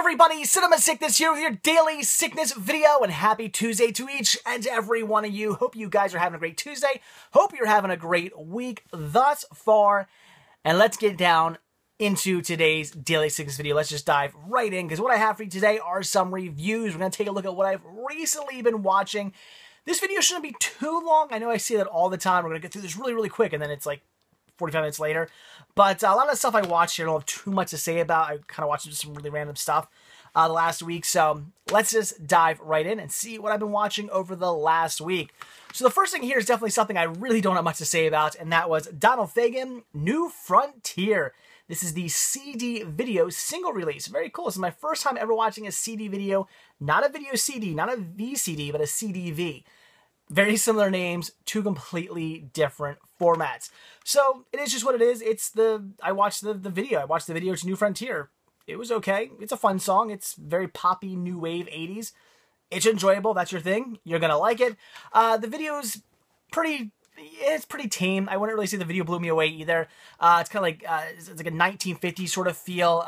everybody, Cinema Sickness here with your daily sickness video, and happy Tuesday to each and every one of you. Hope you guys are having a great Tuesday. Hope you're having a great week thus far. And let's get down into today's daily sickness video. Let's just dive right in, because what I have for you today are some reviews. We're going to take a look at what I've recently been watching. This video shouldn't be too long. I know I say that all the time. We're going to get through this really, really quick, and then it's like 45 minutes later. But a lot of the stuff I watched here I don't have too much to say about. I kind of watched just some really random stuff the last week. So let's just dive right in and see what I've been watching over the last week. So the first thing here is definitely something I really don't have much to say about, and that was Fagen, New Frontier. This is the CD video single release. Very cool. This is my first time ever watching a CD video. Not a video CD, not a VCD, but a CDV. Very similar names, two completely different formats. So it is just what it is. I watched the video. I watched the video to New Frontier. It was okay. It's a fun song. It's very poppy, new wave 80s. It's enjoyable. That's your thing. You're going to like it. The video's it's pretty tame. I wouldn't really say the video blew me away either. It's kind of like, it's like a 1950s sort of feel,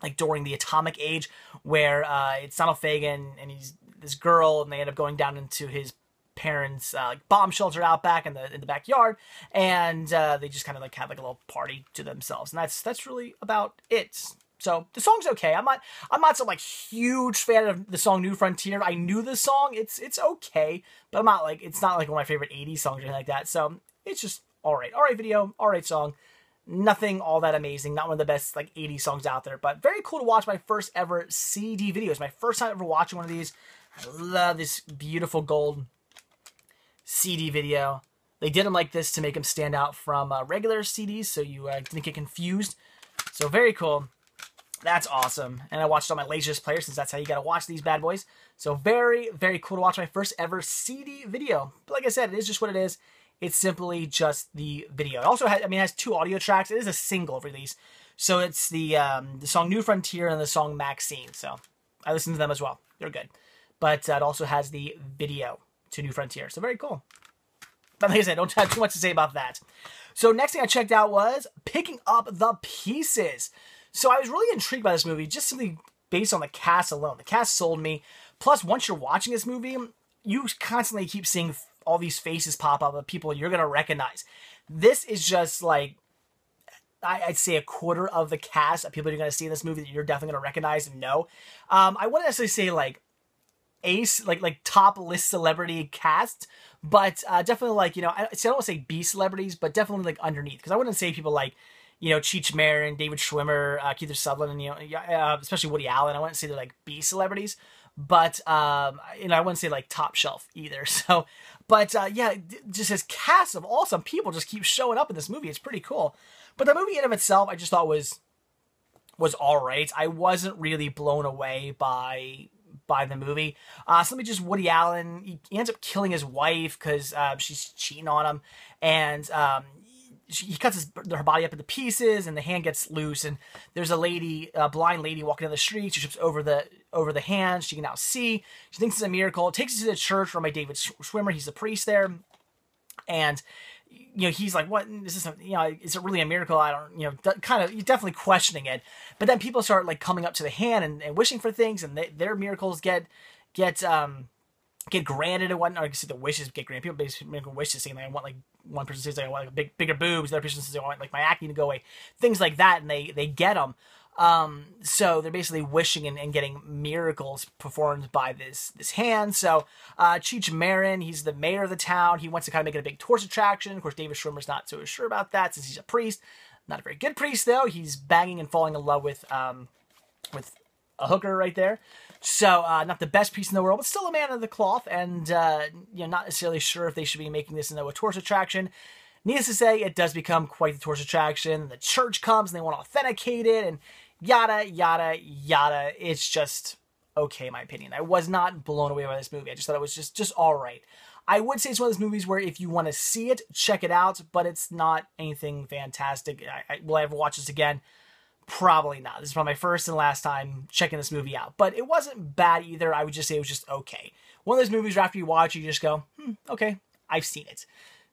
like during the atomic age, where it's Fagen and he's this girl, and they end up going down into his parents' like bomb shelter out back in the backyard, and they just kind of like have like a little party to themselves, and that's really about it. So the song's okay. I'm not some like huge fan of the song New Frontier. I knew the song. It's okay, but it's not like one of my favorite 80s songs or anything like that. So it's just alright. Alright video, alright song. Nothing all that amazing. Not one of the best like 80s songs out there, but very cool to watch my first ever CD video. It's my first time ever watching one of these. I love this beautiful gold CD video. They did them like this to make them stand out from regular CDs, so you didn't get confused. So very cool. That's awesome. And I watched on my Laserdisc player, since that's how you gotta watch these bad boys. So very, very cool to watch my first ever CD video. But like I said, it is just what it is. It's simply just the video. It also has, it has two audio tracks. It is a single release. So it's the song New Frontier and the song Maxine. So I listened to them as well. They're good. But it also has the video to New Frontier. So very cool. But like I said, don't have too much to say about that. So next thing I checked out was Picking Up the Pieces. So I was really intrigued by this movie, just simply based on the cast alone. The cast sold me. Plus, once you're watching this movie, you constantly keep seeing all these faces pop up of people you're going to recognize. This is just like, I'd say a quarter of the cast of people you're going to see in this movie that you're definitely going to recognize and know. I wouldn't necessarily say like like top list celebrity cast, but definitely like, I don't want to say B celebrities, but definitely like underneath, because I wouldn't say people like, Cheech Marin, David Schwimmer, Kiefer Sutherland, and especially Woody Allen. I wouldn't say they're like B celebrities, but I wouldn't say like top shelf either. So, but yeah, just this cast of awesome people just keep showing up in this movie. It's pretty cool. But the movie in of itself, I just thought was all right. I wasn't really blown away by the movie. Somebody just Woody Allen, he ends up killing his wife because she's cheating on him, and he cuts her body up into pieces, and the hand gets loose, and there's a lady, a blind lady walking down the street. She trips over the hand. She can now see. She thinks it's a miracle. Takes her to the church run by David Schwimmer. He's the priest there, and he's like, what is this? Is it really a miracle? I don't, kind of, you're definitely questioning it. But then people start like coming up to the hand and wishing for things, and their miracles get granted and whatnot. I can see the wishes get granted. People basically make wishes saying, like, I want, like, one person says, I want like bigger boobs. The other person says, I want like my acne to go away. Things like that, and they get them. So they're basically wishing and getting miracles performed by this hand. So Cheech Marin, he's the mayor of the town. He wants to kind of make it a big tourist attraction. Of course, David Schwimmer's not so sure about that, since he's a priest. Not a very good priest, though. He's banging and falling in love with a hooker right there. So, not the best priest in the world, but still a man of the cloth, and, not necessarily sure if they should be making this into a tourist attraction. Needless to say, it does become quite the tourist attraction. The church comes, and they want to authenticate it, and yada, yada, yada. It's just okay, in my opinion. I was not blown away by this movie. I just thought it was just alright. I would say it's one of those movies where if you want to see it, check it out, but it's not anything fantastic. Will I ever watch this again? Probably not. This is probably my first and last time checking this movie out. But it wasn't bad either. I would just say it was just okay. One of those movies where after you watch, you just go, okay, I've seen it.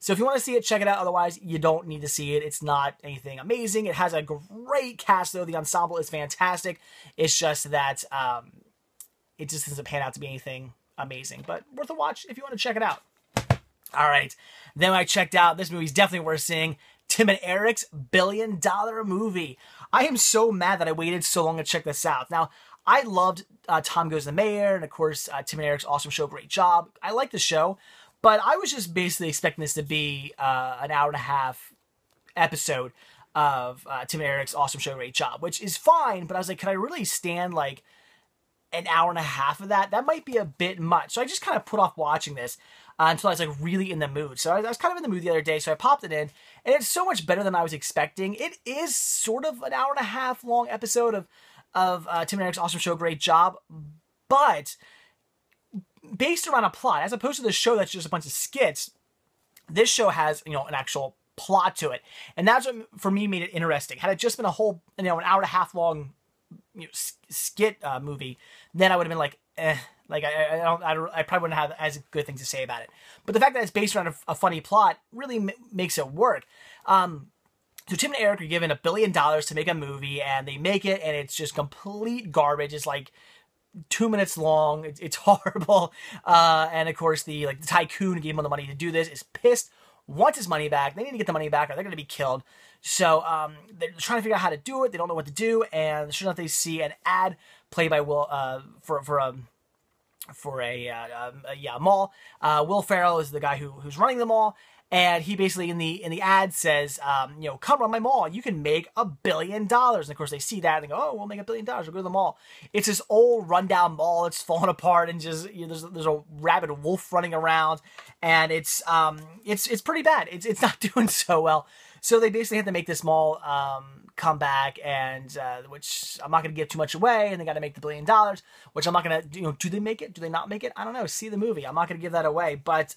So if you want to see it, check it out. Otherwise, you don't need to see it. It's not anything amazing. It has a great cast, though. The ensemble is fantastic. It's just that it just doesn't pan out to be anything amazing. But worth a watch if you want to check it out. All right. Then I checked out, this movie's definitely worth seeing, Tim and Eric's $1 billion movie. I am so mad that I waited so long to check this out. Now, I loved Tom Goes the Mayor, and of course, Tim and Eric's Awesome Show, Great Job. I like the show, but I was just basically expecting this to be an hour-and-a-half episode of Tim and Eric's Awesome Show, Great Job, which is fine, but I was like, can I really stand, like, an hour and a half of that? That might be a bit much. So I just kind of put off watching this until I was, like, really in the mood. So I was kind of in the mood the other day, so I popped it in, and it's so much better than I was expecting. It is sort of an hour-and-a-half long episode of Tim and Eric's Awesome Show, Great Job, but based around a plot, as opposed to the show that's just a bunch of skits, this show has, you know, an actual plot to it. And that's what, for me, made it interesting. Had it just been a whole, you know, an hour and a half long, you know, skit movie, then I would have been like, eh. Like, I probably wouldn't have as good things to say about it. But the fact that it's based around a funny plot really makes it work. So Tim and Eric are given $1 billion to make a movie, and they make it, and it's just complete garbage. It's like 2 minutes long. It's horrible. And of course, the tycoon who gave him the money to do this is pissed, wants his money back. They need to get the money back, or they're going to be killed. So they're trying to figure out how to do it. They don't know what to do, and sure enough, they see an ad played by Will for a mall. Will Ferrell is the guy who's running the mall. And he basically in the ad says, you know, come run my mall. You can make $1 billion. And of course they see that and they go, oh, we'll make $1 billion. We'll go to the mall. It's this old rundown mall. It's falling apart and just, you know, there's a rabid wolf running around, and it's pretty bad. It's not doing so well. So they basically have to make this mall come back, and which I'm not going to give too much away. And they got to make the $1 billion, which I'm not going to, you know, do they make it? Do they not make it? I don't know. See the movie. I'm not going to give that away, but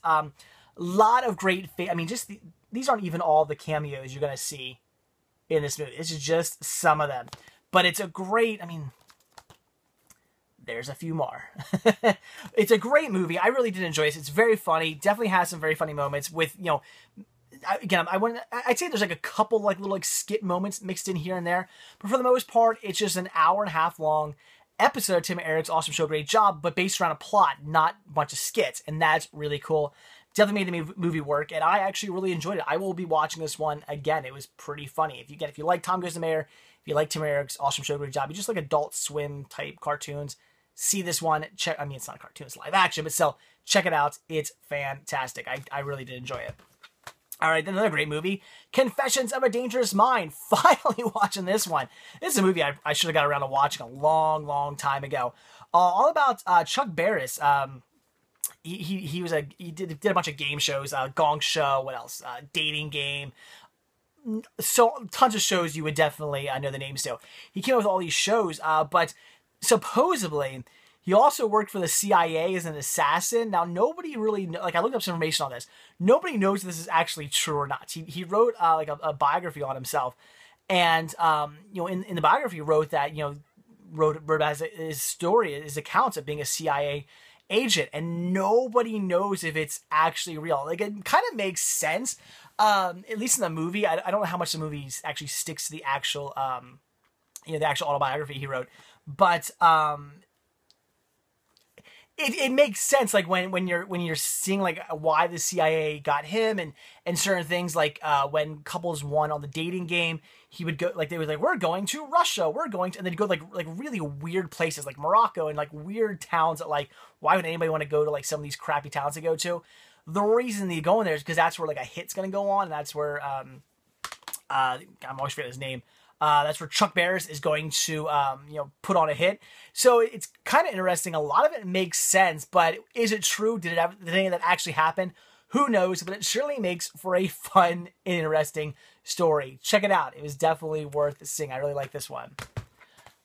lot of great, I mean, just these aren't even all the cameos you're going to see in this movie. This is just some of them. But it's a great, I mean, there's a few more. It's a great movie. I really did enjoy this. It's very funny. Definitely has some very funny moments with, you know, again, I'd say there's like a couple like little like skit moments mixed in here and there. But for the most part, it's just an hour and a half long episode of Tim and Eric's Awesome Show, Great Job, but based around a plot, not a bunch of skits. And that's really cool. Definitely made the movie work, and I actually really enjoyed it. I will be watching this one again. It was pretty funny. If you like Tom Goes the Mayor, if you like Tim and Eric's Awesome Show, Great Job, you just like Adult Swim type cartoons, see this one. I mean, it's not a cartoon, it's live action, but still, check it out. It's fantastic. I really did enjoy it. All right, then another great movie, Confessions of a Dangerous Mind. Finally watching this one. This is a movie I should have got around to watching a long, long time ago. All about Chuck Berets. He did a bunch of game shows, Gong Show, what else? Dating Game. So tons of shows you would definitely know the names to. He came up with all these shows, but supposedly he also worked for the CIA as an assassin. Now nobody really like, I looked up some information on this. Nobody knows if this is actually true or not. He wrote like a biography on himself, and you know, in the biography he wrote that, you know, wrote as his story, his accounts of being a CIA agent, and nobody knows if it's actually real. Like, it kind of makes sense, at least in the movie. I don't know how much the movie actually sticks to the actual, you know, the actual autobiography he wrote, but it makes sense, like when you're seeing like why the CIA got him and certain things, like when couples won on the dating game, he would go, like, they were like, we're going to Russia, we're going to, and then he'd go like really weird places like Morocco and like weird towns that, like, why would anybody want to go to like some of these crappy towns to go to? The reason they go in there is because that's where like a hit's gonna go on, and that's where I'm always forgetting his name. That's where Chuck Berets is going to, you know, put on a hit. So it's kind of interesting. A lot of it makes sense, but is it true? Did any of that actually happen? Who knows? But it surely makes for a fun and interesting story. Check it out. It was definitely worth seeing. I really like this one.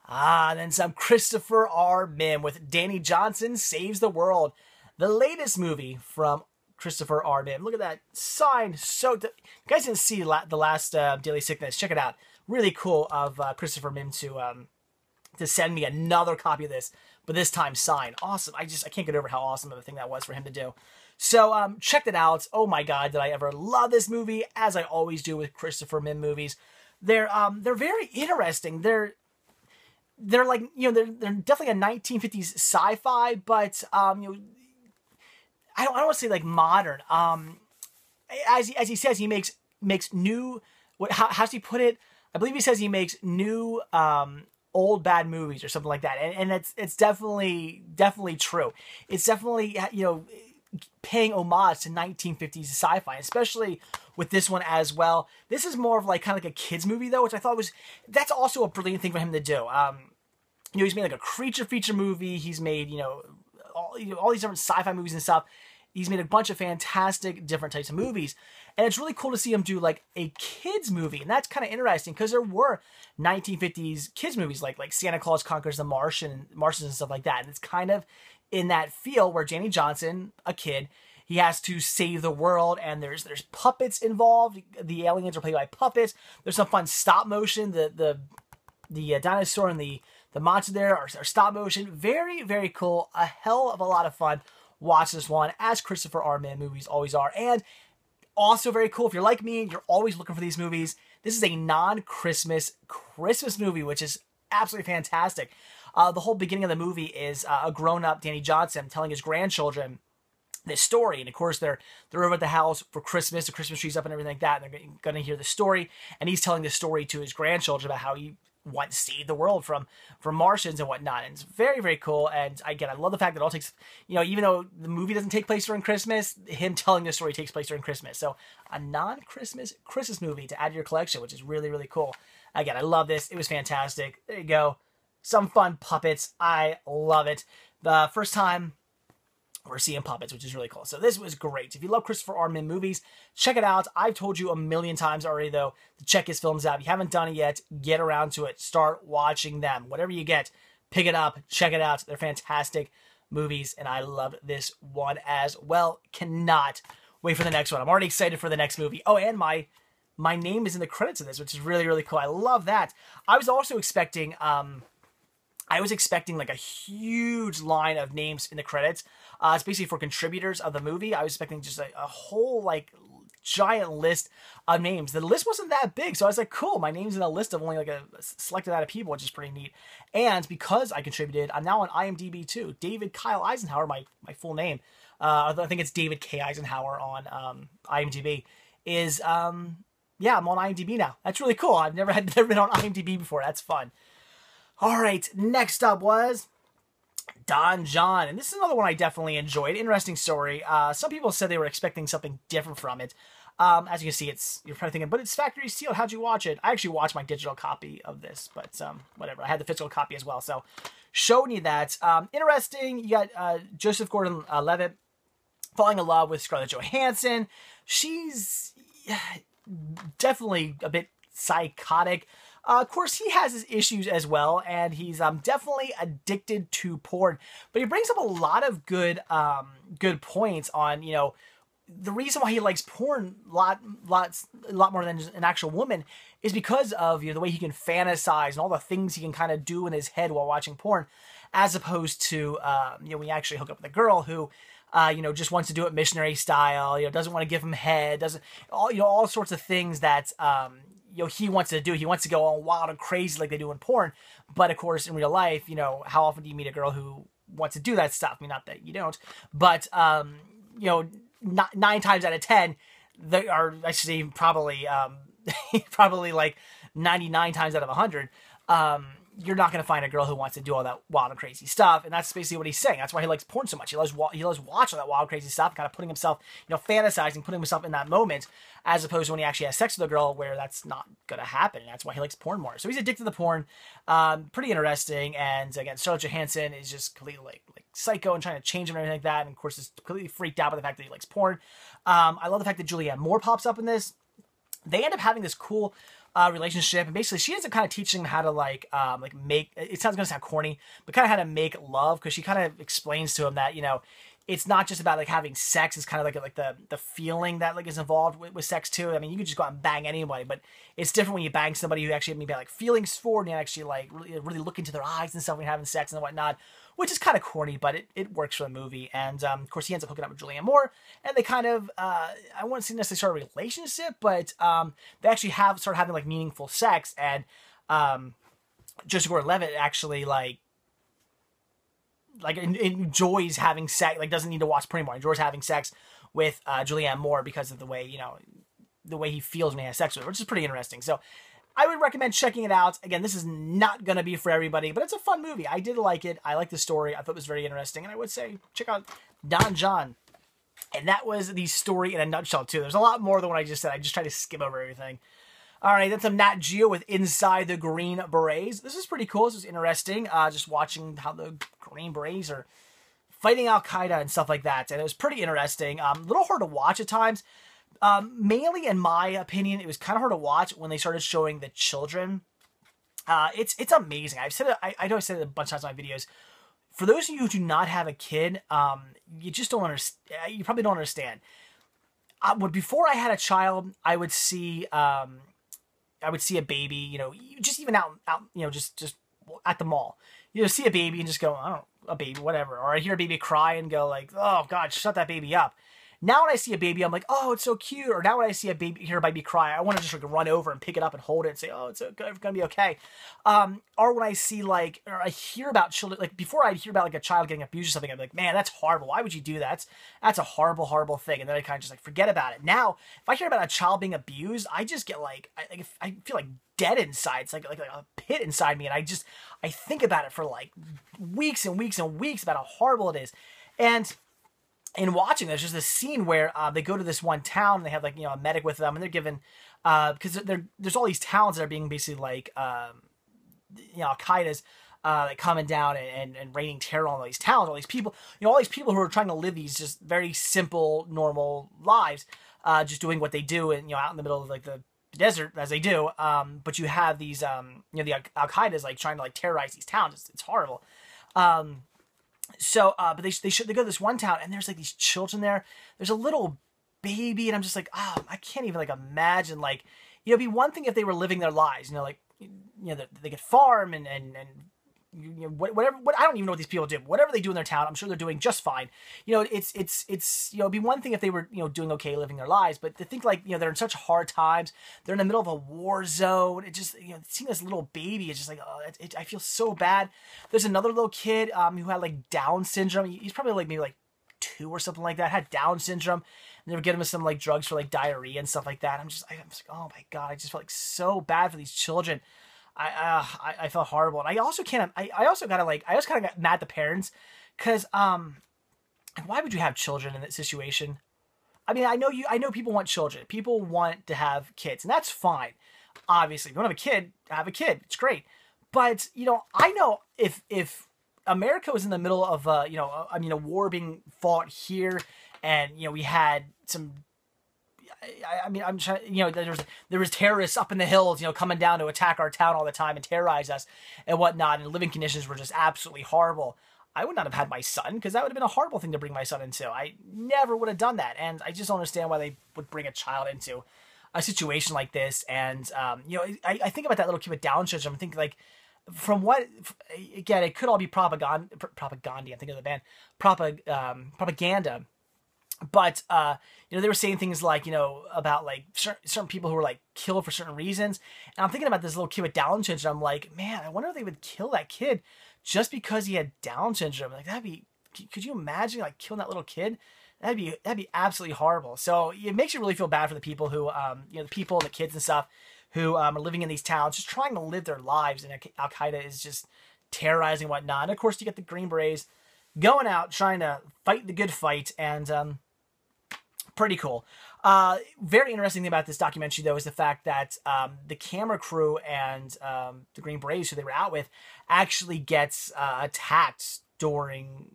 Then some Christopher R. Mim with Danny Johnson Saves the World. The latest movie from Christopher R. Mim. Look at that sign. So, you guys didn't see the last Daily Sickness. Check it out. Really cool of Christopher Mim to to send me another copy of this, but this time signed. Awesome. I can't get over how awesome of a thing that was for him to do. So check it out. Oh my God, did I ever love this movie, as I always do with Christopher Minn movies. They're very interesting. They're like, they're definitely a 1950s sci-fi, but I don't want to say like modern. As he says, he makes new. How does he put it? I believe he says he makes new old bad movies or something like that, and it's definitely true. It's definitely paying homage to 1950s sci-fi, especially with this one as well. This is more of like kind of like a kids movie though, which I thought that's also a brilliant thing for him to do. He's made like a creature feature movie. He's made all these different sci-fi movies and stuff. He's made a bunch of fantastic different types of movies. And it's really cool to see him do like a kids movie. And that's kind of interesting because there were 1950s kids movies like Santa Claus Conquers the Martians and stuff like that. And it's kind of in that feel where Danny Johnson, a kid, he has to save the world, and there's puppets involved. The aliens are played by puppets. There's some fun stop motion. The dinosaur and the monster there are stop motion. Very, very cool. A hell of a lot of fun. Watch this one, as Christopher R. Minn movies always are. And also very cool, if you're like me and you're always looking for these movies, this is a non-Christmas movie, which is absolutely fantastic. The whole beginning of the movie is a grown-up Danny Johnson telling his grandchildren this story. And of course, they're over at the house for Christmas, the Christmas tree's up and everything like that, and they're going to hear the story. And he's telling the story to his grandchildren about how he once saved the world from Martians and whatnot. And it's very, very cool. And again, I love the fact that it all takes, even though the movie doesn't take place during Christmas, him telling the story takes place during Christmas. So a non-Christmas movie to add to your collection, which is really, really cool. Again, I love this. It was fantastic. There you go. Some fun puppets. I love it. The first time we're seeing puppets, which is really cool. So this was great. If you love Christopher R. Minn movies, check it out. I've told you a million times already, though, to check his films out. If you haven't done it yet, get around to it. Start watching them. Whatever you get, pick it up, check it out. They're fantastic movies, and I love this one as well. Cannot wait for the next one. I'm already excited for the next movie. Oh, and my name is in the credits of this, which is really, really cool. I love that. I was also expecting... like a huge line of names in the credits. It's basically for contributors of the movie. I was expecting just a whole like giant list of names. The list wasn't that big, so I was like, cool, my name's in a list of only like a selected out of people, which is pretty neat. And because I contributed, I'm now on IMDb too. David Kyle Eisenhower, my full name. I think it's David K. Eisenhower on IMDb. Yeah, I'm on IMDb now. That's really cool. I've never been on IMDb before. That's fun. All right, next up was Don John, and this is another one I definitely enjoyed. Interesting story. Some people said they were expecting something different from it. As you can see, you're probably thinking, but it's factory sealed. How'd you watch it? I actually watched my digital copy of this, but whatever. I had the physical copy as well, so showing you that. Interesting. You got Joseph Gordon-Levitt falling in love with Scarlett Johansson. She's definitely a bit psychotic. Of course, he has his issues as well, and he's definitely addicted to porn. But he brings up a lot of good points on, the reason why he likes porn a lot more than an actual woman is because of the way he can fantasize and all the things he can kind of do in his head while watching porn, as opposed to when you actually hook up with a girl who just wants to do it missionary style, doesn't want to give him head, all sorts of things that he wants to do. He wants to go all wild and crazy like they do in porn. But of course, in real life, how often do you meet a girl who wants to do that stuff? I mean, not that you don't, but 9 times out of 10, they are, I should say, probably like 99 times out of 100, you're not going to find a girl who wants to do all that wild and crazy stuff. And that's basically what he's saying. That's why he likes porn so much. He loves watching that wild, crazy stuff, kind of putting himself, fantasizing, putting himself in that moment, as opposed to when he actually has sex with a girl where that's not going to happen. And that's why he likes porn more. So he's addicted to the porn. Pretty interesting. And again, Scarlett Johansson is just completely like psycho and trying to change him and everything like that. And of course, is completely freaked out by the fact that he likes porn. I love the fact that Julianne Moore pops up in this. They end up having this cool relationship, and basically she ends up kind of teaching him how to make, it sounds going to sound corny, but kind of how to make love, because she kind of explains to him that it's not just about like having sex. It's kind of like the feeling that like is involved with sex too. I mean, you could just go out and bang anybody, but it's different when you bang somebody who actually maybe like feelings for, and you actually like really look into their eyes and stuff when you're having sex and whatnot, which is kind of corny, but it works for the movie. And of course, he ends up hooking up with Julianne Moore, and they kind of I wouldn't say necessarily start a relationship, but they actually start having like meaningful sex, and Joseph Gordon-Levitt actually like enjoys having sex, like doesn't need to watch porn anymore, enjoys having sex with Julianne Moore because of the way, the way he feels when he has sex with her, which is pretty interesting. So I would recommend checking it out. Again, this is not going to be for everybody, but it's a fun movie. I did like it. I like the story. I thought it was very interesting, and I would say check out Don John. And that was the story in a nutshell too. There's a lot more than what I just said. I just tried to skim over everything. All right, that's some Nat Geo with Inside the Green Berets. This is pretty cool. This is interesting. Just watching how the Green Berets are fighting Al-Qaeda and stuff like that. And it was pretty interesting. A little hard to watch at times. Mainly, in my opinion, it was kind of hard to watch when they started showing the children. It's amazing. I've said it. I know I said it a bunch of times in my videos. For those of you who do not have a kid, you just don't understand. You probably don't understand. Before I had a child, I would see a baby, just even out, just at the mall. See a baby and just go, I don't know, a baby, whatever. Or I hear a baby cry and go like, oh God, shut that baby up. Now when I see a baby, I'm like, oh, it's so cute. Or now when I see hear a baby cry, I want to just like run over and pick it up and hold it and say, oh, it's going to be okay. Or when I see or I hear about children, like before I'd hear about like a child getting abused or something, I'd be like, man, that's horrible. Why would you do that? That's a horrible, horrible thing. And then I kind of just like forget about it. Now, if I hear about a child being abused, I just get like, I feel like dead inside. It's like a pit inside me. And I think about it for like weeks and weeks and weeks about how horrible it is. And in watching, there's just this scene where they go to this one town and they have like, a medic with them, and they're given, because there's all these towns that are being basically like, Al-Qaeda's like coming down and raining terror on all these towns, all these people, all these people who are trying to live these just very simple, normal lives, just doing what they do and, out in the middle of like the desert as they do. But you have these, the Al-Qaeda's like trying to like terrorize these towns. It's horrible. But they go to this one town, and there's like these children there. There's a little baby, and I'm just like, I can't even like imagine, like, it'd be one thing if they were living their lives, they could farm and whatever. I don't even know what these people do. Whatever they do in their town, I'm sure they're doing just fine. It's it'd be one thing if they were doing okay living their lives, but to think like they're in such hard times, they're in the middle of a war zone. It just seeing this little baby, it's just like I feel so bad. There's another little kid who had like Down syndrome. He's probably like maybe like 2 or something like that. Had Down syndrome, and they were getting him some like drugs for like diarrhea and stuff like that. I'm just like, oh my God, I just felt like so bad for these children. I felt horrible, and I also kind of got mad at the parents, because why would you have children in that situation? I mean, I know people want children, people want to have kids, and that's fine. Obviously, if you want to have a kid, it's great. But I know if America was in the middle of a war being fought here, and we had some. I'm trying, there was terrorists up in the hills, coming down to attack our town all the time and terrorize us and whatnot, and living conditions were just absolutely horrible. I would not have had my son, because that would have been a horrible thing to bring my son into. I never would have done that, and I just don't understand why they would bring a child into a situation like this. And I think about that little kid with Down syndrome. I think like, again, it could all be propaganda. I'm thinking of the band propaganda. But, they were saying things like, about like certain people who were like killed for certain reasons. And I'm thinking about this little kid with Down syndrome. I'm like, man, I wonder if they would kill that kid just because he had Down syndrome. Like could you imagine like killing that little kid? That'd be absolutely horrible. So it makes you really feel bad for the people who, the people and the kids and stuff who are living in these towns, just trying to live their lives. And Al-Qaeda is just terrorizing and whatnot. And of course you get the Green Berets going out, trying to fight the good fight. And, pretty cool. Very interesting thing about this documentary, though, is the fact that the camera crew and the Green Berets, who they were out with, actually gets attacked during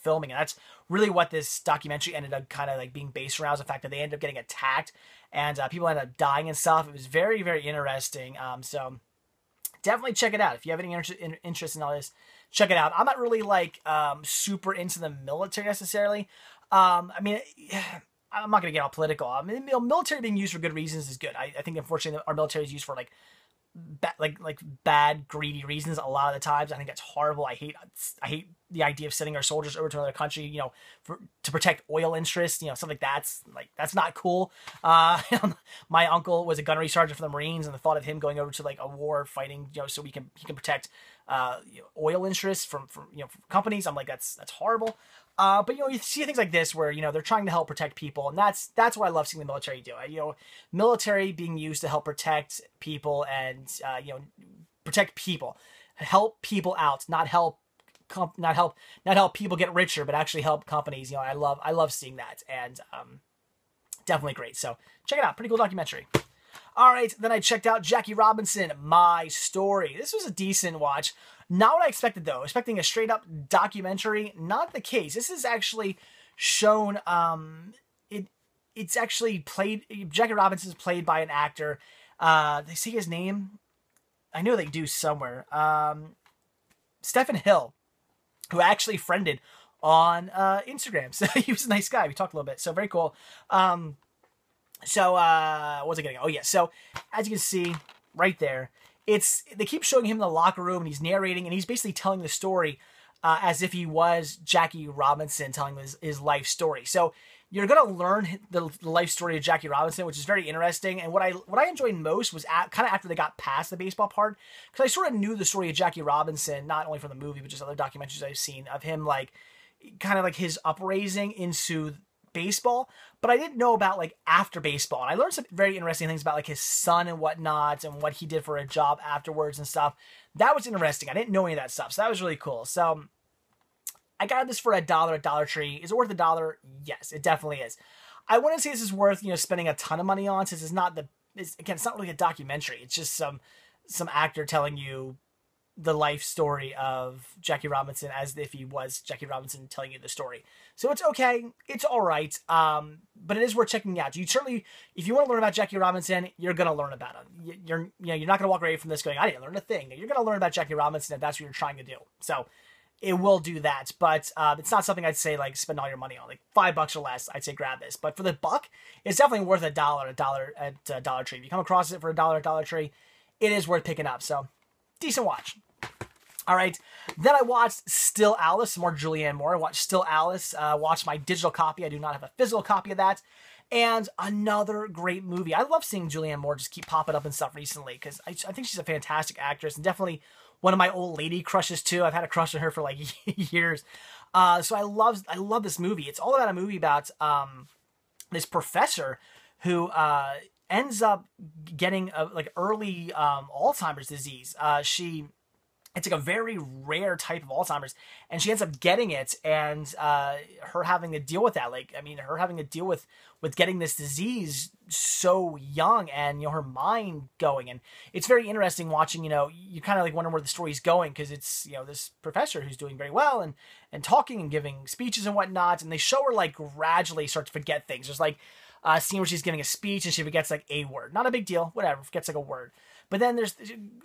filming. And that's really what this documentary ended up kind of like being based around, is the fact that they ended up getting attacked and people ended up dying and stuff. It was very, very interesting. So definitely check it out if you have any interest in all this check it out. I'm not really like super into the military necessarily. I mean, I'm not going to get all political. I mean, military being used for good reasons is good. I think unfortunately our military is used for like bad, greedy reasons a lot of the times. I think that's horrible. I hate the idea of sending our soldiers over to another country, you know, to protect oil interests, you know, something that's not cool. My uncle was a gunnery sergeant for the Marines, and the thought of him going over to like a war fighting, you know, so he can protect you know, oil interests from you know, from companies. I'm like, that's horrible. But, you know, you see things like this where, you know, they're trying to help protect people. And that's what I love seeing the military do. You know, military being used to help protect people and, you know, protect people, help people out, not help people get richer, but actually help companies. You know, I love seeing that, and definitely great. So check it out. Pretty cool documentary. All right, then I checked out Jackie Robinson, My Story. This was a decent watch. Not what I expected, though. Expecting a straight-up documentary. Not the case. This is actually shown, it's actually played, Jackie Robinson is played by an actor. They say his name? I know they do somewhere. Stephen Hill, who I actually friended on Instagram. So he was a nice guy. We talked a little bit. So very cool. So, what was I getting? Oh, yeah. So, as you can see right there, they keep showing him in the locker room, and he's narrating, and he's basically telling the story as if he was Jackie Robinson telling his life story. So, you're going to learn the life story of Jackie Robinson, which is very interesting. And what I enjoyed most was kind of after they got past the baseball part, because I sort of knew the story of Jackie Robinson, not only from the movie, but just other documentaries I've seen of him, like, kind of like his upraising into baseball, but I didn't know about like after baseball. And I learned some very interesting things about like his son and whatnot, and what he did for a job afterwards and stuff. That was interesting. I didn't know any of that stuff, so that was really cool. So I got this for $1 at Dollar Tree. Is it worth $1? Yes, it definitely is. I wouldn't say this is worth, you know, spending a ton of money on, since it's not it's not really a documentary. It's just some actor telling you the life story of Jackie Robinson as if he was Jackie Robinson telling you the story. So it's okay. It's all right. But it is worth checking out. You certainly, if you want to learn about Jackie Robinson, you're going to learn about him. You're not going to walk away from this going, I didn't learn a thing. You're going to learn about Jackie Robinson if that's what you're trying to do. So it will do that. But it's not something I'd say like spend all your money on. Like $5 or less, I'd say grab this. But for the buck, it's definitely worth $1 at Dollar Tree. If you come across it for $1 at Dollar Tree, it is worth picking up. So decent watch. All right, then I watched Still Alice, more Julianne Moore. I watched Still Alice, watched my digital copy. I do not have a physical copy of that. And another great movie. I love seeing Julianne Moore just keep popping up and stuff recently, because I think she's a fantastic actress, and definitely one of my old lady crushes too. I've had a crush on her for like years. So I love this movie. It's all about a movie about this professor who ends up getting like early Alzheimer's disease. It's like a very rare type of Alzheimer's, and she ends up getting it, and her having to deal with that. Like, I mean, her having to deal with getting this disease so young, and, you know, her mind going. And it's very interesting watching, you know, you kind of like wonder where the story's going, because it's, you know, this professor who's doing very well and talking and giving speeches and whatnot, and they show her like gradually start to forget things. There's like a scene where she's giving a speech and she forgets like a word. Not a big deal, whatever, forgets like a word. But then it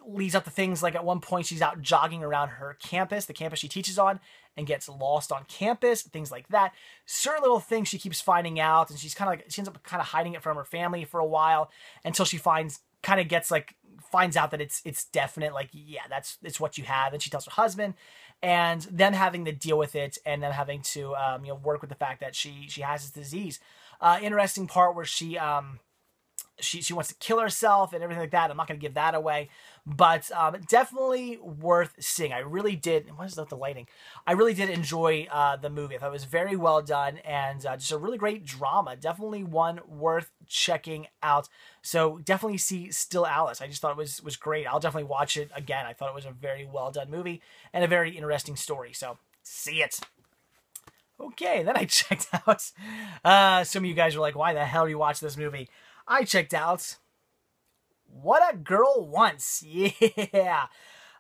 leads up to things like at one point she's out jogging around her campus, the campus she teaches on, and gets lost on campus, things like that. Certain little things she keeps finding out, and she ends up kind of hiding it from her family for a while, until she finds out that it's definite, like, yeah, it's what you have. And she tells her husband, and them having to deal with it, and them having to you know, work with the fact that she has this disease. Interesting part where she wants to kill herself and everything like that. I'm not going to give that away, but definitely worth seeing. I really did. What is that, the lighting? I really did enjoy the movie. I thought it was very well done, and just a really great drama. Definitely one worth checking out. So definitely see Still Alice. I just thought it was great. I'll definitely watch it again. I thought it was a very well done movie and a very interesting story. So see it. Okay, then I checked out. Some of you guys were like, why the hell do you watch this movie? I checked out What a Girl Wants. Yeah.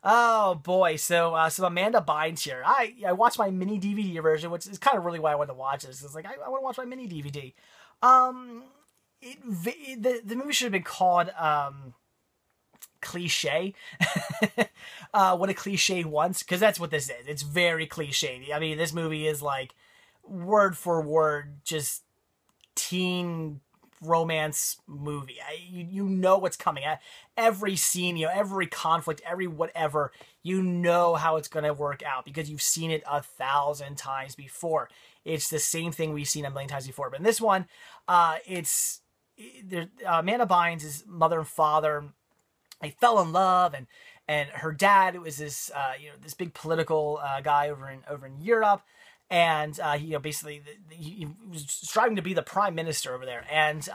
Oh, boy. So Amanda Bynes here. I watched my mini DVD version, which is kind of really why I wanted to watch this. It's like, I want to watch my mini DVD. The movie should have been called cliche what a cliche wants, because that's what this is. It's very cliche. I mean, this movie is like word for word just teen romance movie. You know what's coming. Every scene, you know, every conflict, every whatever, you know how it's going to work out because you've seen it 1,000 times before. It's the same thing we've seen a million times before. But in this one, it's Amanda Bynes' mother and father, they fell in love, and her dad was this this big political guy over in Europe, and he basically he was striving to be the prime minister over there, and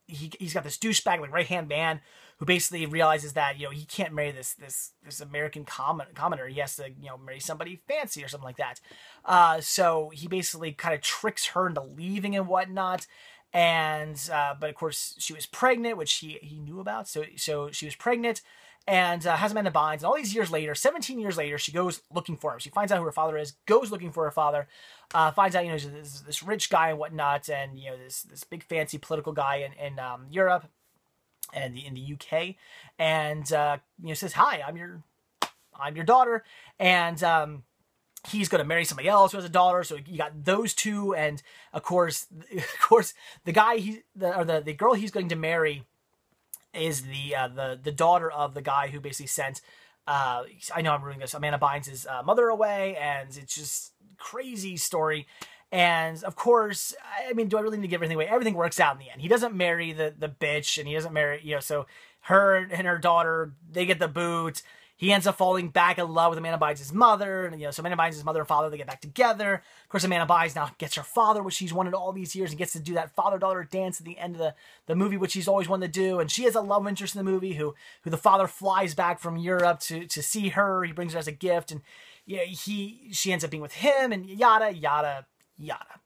he's got this douchebag like right hand man who basically realizes that he can't marry this American commoner. He has to marry somebody fancy or something like that. So he basically kind of tricks her into leaving and whatnot. And but of course she was pregnant, which he knew about. So she was pregnant and has Amanda Bynes. And all these years later, 17 years later, she goes looking for him. She finds out who her father is, goes looking for her father, finds out he's this rich guy and whatnot, and this big fancy political guy in Europe and in the UK, and says, "Hi, I'm your daughter," and he's going to marry somebody else who has a daughter. So you got those two, and of course, the guy the girl he's going to marry is the daughter of the guy who basically sent. I know I'm ruining this. Amanda Bynes' mother away, and it's just crazy story. And of course, I mean, do I really need to give everything away? Everything works out in the end. He doesn't marry the bitch, and he doesn't marry so her and her daughter, they get the boot. He ends up falling back in love with Amanda Bynes' mother, and so Amanda Bynes' mother and father, they get back together. Of course, Amanda Bynes now gets her father, which she's wanted all these years, and gets to do that father-daughter dance at the end of the movie, which she's always wanted to do. And she has a love interest in the movie who the father flies back from Europe to see her. He brings her as a gift, and she ends up being with him, and yada yada yada.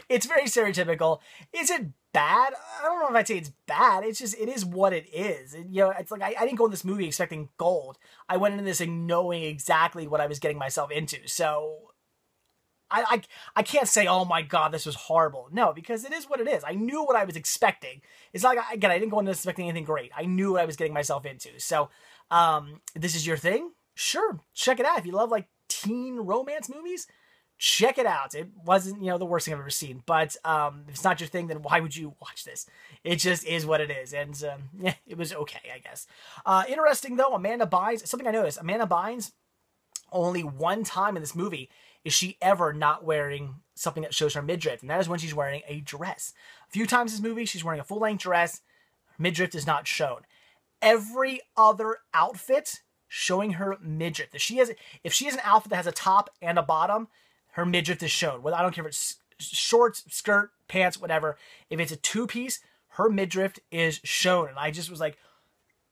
It's very stereotypical. Is it bad? I don't know if I'd say it's bad. It's just, it is what it is. It's like I didn't go in this movie expecting gold. I went into this knowing exactly what I was getting myself into. So I can't say, oh my God, this was horrible. No, because it is what it is. I knew what I was expecting. It's like, again, I didn't go into this expecting anything great. I knew what I was getting myself into. So this is your thing? Sure, check it out. If you love like teen romance movies, check it out. It wasn't, the worst thing I've ever seen. But if it's not your thing, then why would you watch this? It just is what it is. And yeah, it was okay, I guess. Interesting, though, Amanda Bynes, something I noticed, Amanda Bynes, only one time in this movie is she ever not wearing something that shows her midriff. And that is when she's wearing a dress. A few times in this movie, she's wearing a full-length dress. Her midriff is not shown. Every other outfit showing her midriff. If she has an outfit that has a top and a bottom, her midriff is shown. Well, I don't care if it's shorts, skirt, pants, whatever. If it's a two-piece, her midriff is shown. And I just was like,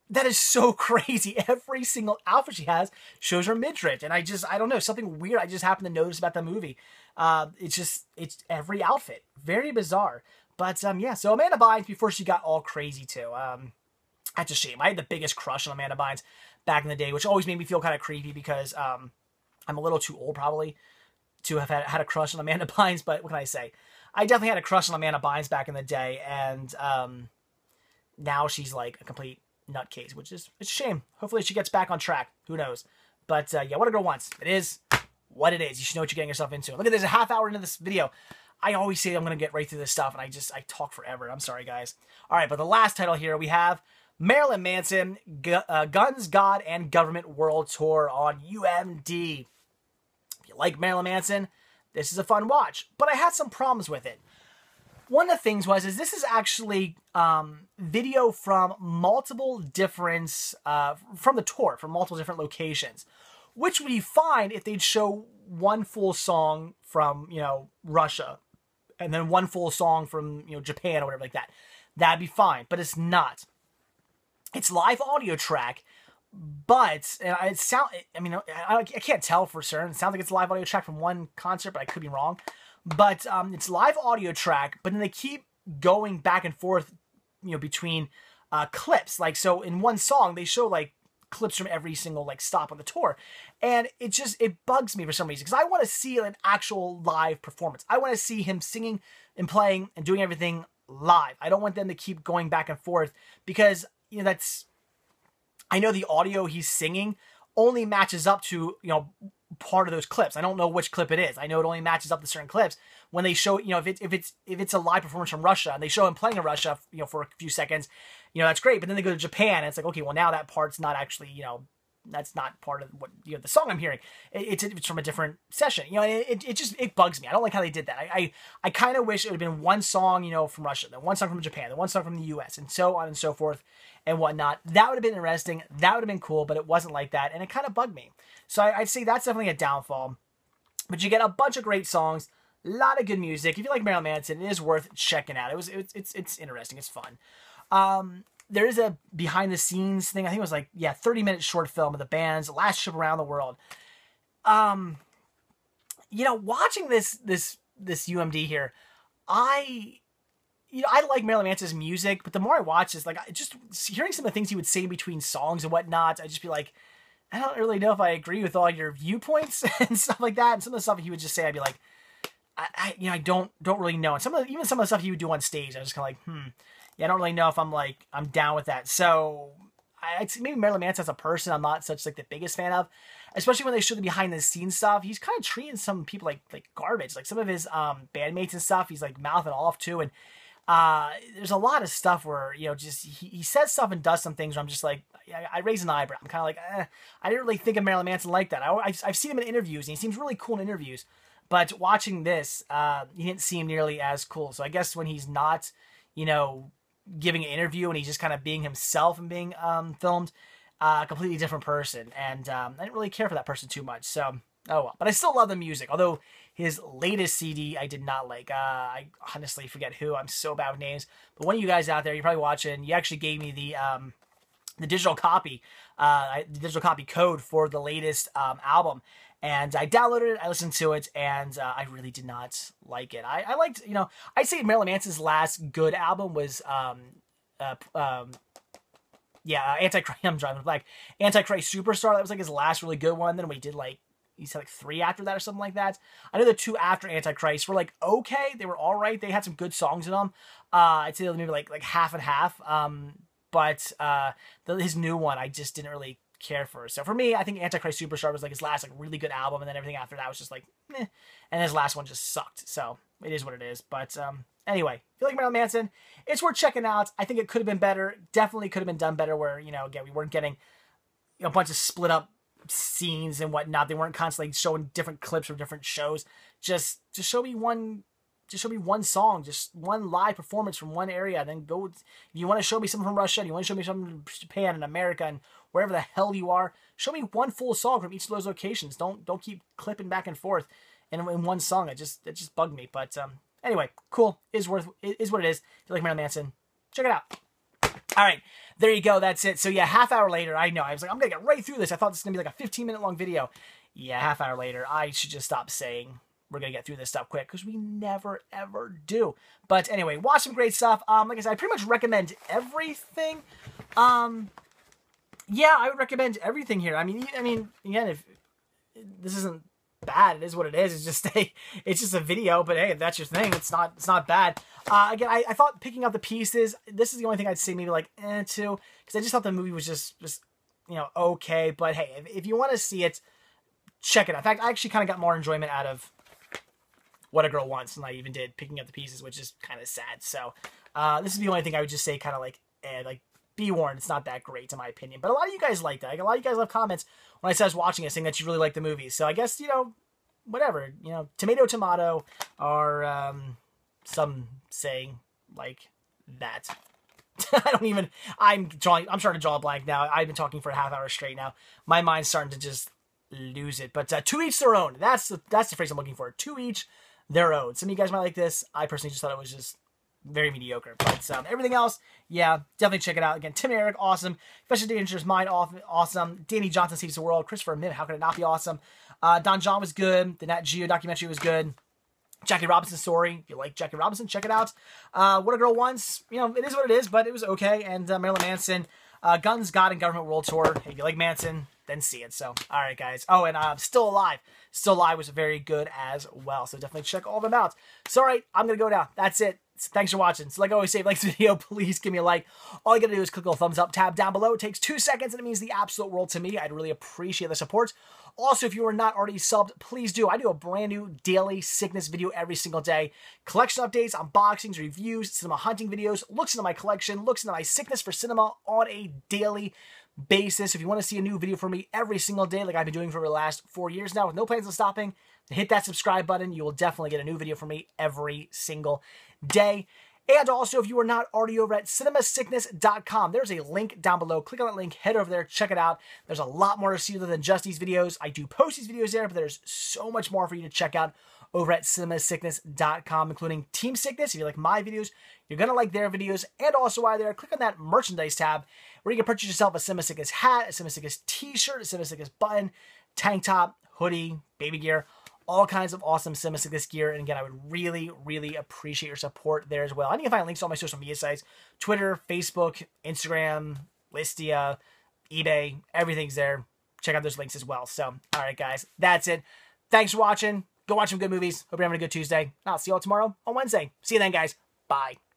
that is so crazy. Every single outfit she has shows her midriff. And I don't know, something weird I just happened to notice about the movie. It's every outfit. Very bizarre. But yeah, so Amanda Bynes, before she got all crazy too. That's a shame. I had the biggest crush on Amanda Bynes back in the day, which always made me feel kind of creepy because I'm a little too old probably to have had a crush on Amanda Bynes, but what can I say? I definitely had a crush on Amanda Bynes back in the day, and now she's like a complete nutcase, which is it's a shame. Hopefully she gets back on track. Who knows? But yeah, what a girl wants. It is what it is. You should know what you're getting yourself into. Look at this, a half hour into this video. I always say I'm going to get right through this stuff, and I talk forever. I'm sorry, guys. All right, but the last title here we have Marilyn Manson, Guns, God, and Government World Tour on UMD. If you like Marilyn Manson, this is a fun watch, but I had some problems with it. One of the things is this is actually video from multiple different, from the tour, from multiple different locations, which would be fine if they'd show one full song from, Russia, and then one full song from, Japan or whatever like that. That'd be fine, but it's not. It's live audio track, but I can't tell for certain. It sounds like it's a live audio track from one concert, but I could be wrong. But it's live audio track, but then they keep going back and forth, between clips. Like, so in one song, they show like clips from every single like stop on the tour. And it bugs me for some reason, because I want to see an actual live performance. I want to see him singing and playing and doing everything live. I don't want them to keep going back and forth, because that's, I know the audio he's singing only matches up to, part of those clips. I don't know which clip it is. I know it only matches up to certain clips when they show, if it's a live performance from Russia and they show him playing in Russia, for a few seconds, that's great. But then they go to Japan and it's like, okay, well now that part's not actually, that's not part of what, the song I'm hearing. It's from a different session. It bugs me. I don't like how they did that. I kind of wish it would have been one song, from Russia, then one song from Japan, then one song from the US, and so on and so forth and whatnot. That would have been interesting. That would have been cool, but it wasn't like that, and it kind of bugged me. So I'd say that's definitely a downfall. But you get a bunch of great songs, a lot of good music. If you like Marilyn Manson, it is worth checking out. It's interesting. It's fun. There is a behind the scenes thing. I think it was 30-minute short film of the band's last trip around the world. Watching this UMD here, I like Marilyn Manson's music, but the more I watch this, just hearing some of the things he would say in between songs and whatnot, I'd just be like, I don't really know if I agree with all your viewpoints and stuff like that. And some of the stuff he would just say, I'd be like, I don't really know. And some of the stuff he would do on stage, I was just kind of like, I don't really know if I'm down with that. So maybe Marilyn Manson as a person, I'm not such the biggest fan of, especially when they show the behind the scenes stuff. He's kind of treating some people like garbage. Like some of his bandmates and stuff, he's mouthing off to. And there's a lot of stuff where, just he says stuff and does some things where I'm just like, I raise an eyebrow. I'm kind of like, I didn't really think of Marilyn Manson like that. I've seen him in interviews and he seems really cool in interviews, but watching this, he didn't seem nearly as cool. So I guess when he's not, giving an interview and he's just kind of being himself and being filmed, a completely different person. And I didn't really care for that person too much. So, oh well. But I still love the music. Although his latest CD I did not like. I honestly forget who. I'm so bad with names. But one of you guys out there, you're probably watching, you actually gave me the digital copy, code for the latest album. And I downloaded it, I listened to it, and I really did not like it. I liked, I'd say Marilyn Manson's last good album was, Antichrist, I'm driving black, Antichrist Superstar. That was his last really good one. Then we did he said 3 after that or something like that. I know the 2 after Antichrist were okay. They were all right. They had some good songs in them. I'd say maybe like half and half. But his new one, I just didn't really care for. So for me, I think Antichrist Superstar was his last really good album, and then everything after that was just meh. And his last one just sucked. So it is what it is. But anyway, if you like Marilyn Manson, it's worth checking out. I think it could have been better. Definitely could have been done better where, again, we weren't getting a bunch of split up scenes and whatnot. They weren't constantly showing different clips from different shows. Just show me one song, just one live performance from one area. Then go, if you want to show me something from Russia, you want to show me something from Japan and America and wherever the hell you are, show me one full song from each of those locations. Don't keep clipping back and forth in one song. It just bugged me. But anyway, cool. It is what it is. If you like Marilyn Manson, check it out. All right, there you go. That's it. So yeah, half hour later, I know I was like, I'm gonna get right through this. I thought this was gonna be a 15-minute long video. Yeah, half hour later, I should just stop saying we're going to get through this stuff quick because we never, ever do. But anyway, watch some great stuff. Like I said, I pretty much recommend everything. Yeah, I would recommend everything here. I mean, again, if this isn't bad, it is what it is. It's just a video, but hey, if that's your thing, it's not bad. Again, I thought picking up the pieces, this is the only thing I'd say maybe to, because I just thought the movie was just okay. But hey, if you want to see it, check it out. In fact, I actually kind of got more enjoyment out of What a Girl Wants than I even did picking up the pieces, which is kind of sad. So this is the only thing I would just say, kind of be warned, it's not that great in my opinion. But a lot of you guys like that. A lot of you guys left comments when I was watching it saying that you really like the movie. So I guess, whatever, tomato, or some saying like that. I'm starting to draw a blank now. I've been talking for a half hour straight now. My mind's starting to just lose it. But to each their own. That's the phrase I'm looking for. To each their own. Some of you guys might like this. I personally just thought it was just very mediocre. But everything else, yeah, definitely check it out. Again, Tim and Eric, awesome. Especially Dangerous Mind, awesome. Danny Johnson Saves the World. Christopher Mim, how could it not be awesome? Don John was good. The Nat Geo documentary was good. Jackie Robinson's story. If you like Jackie Robinson, check it out. What a Girl Wants. It is what it is, but it was okay. And Marilyn Manson, Guns, God, and Government World Tour. If you like Manson, then see it. So, all right, guys. Oh, and Still Alive. Still Alive was very good as well. So definitely check all of them out. So, all right, I'm going to go now. That's it. Thanks for watching. So like I always say, if you like this video, please give me a like. All you gotta do is click the thumbs up tab down below. It takes 2 seconds and it means the absolute world to me. I'd really appreciate the support. Also, if you are not already subbed, please do. I do a brand new daily sickness video every single day. Collection updates, unboxings, reviews, cinema hunting videos, looks into my collection, looks into my sickness for cinema on a daily basis. If you want to see a new video from me every single day, like I've been doing for the last 4 years now with no plans on stopping, hit that subscribe button. You will definitely get a new video from me every single day. And also, if you are not already over at cinemasickness.com, there's a link down below. Click on that link, head over there, check it out. There's a lot more to see other than just these videos. I do post these videos there, but there's so much more for you to check out over at cinemasickness.com, including Team Sickness. If you like my videos, you're going to like their videos. And also while there, click on that merchandise tab where you can purchase yourself a Cinema Sickness hat, a Cinema Sickness t-shirt, a Cinema Sickness button, tank top, hoodie, baby gear, all kinds of awesome Cinema Sickness gear. And again, I would really, really appreciate your support there as well. And you can find links to all my social media sites, Twitter, Facebook, Instagram, Listia, eBay, everything's there. Check out those links as well. So, all right, guys, that's it. Thanks for watching. Go watch some good movies. Hope you're having a good Tuesday. I'll see you all tomorrow on Wednesday. See you then, guys. Bye.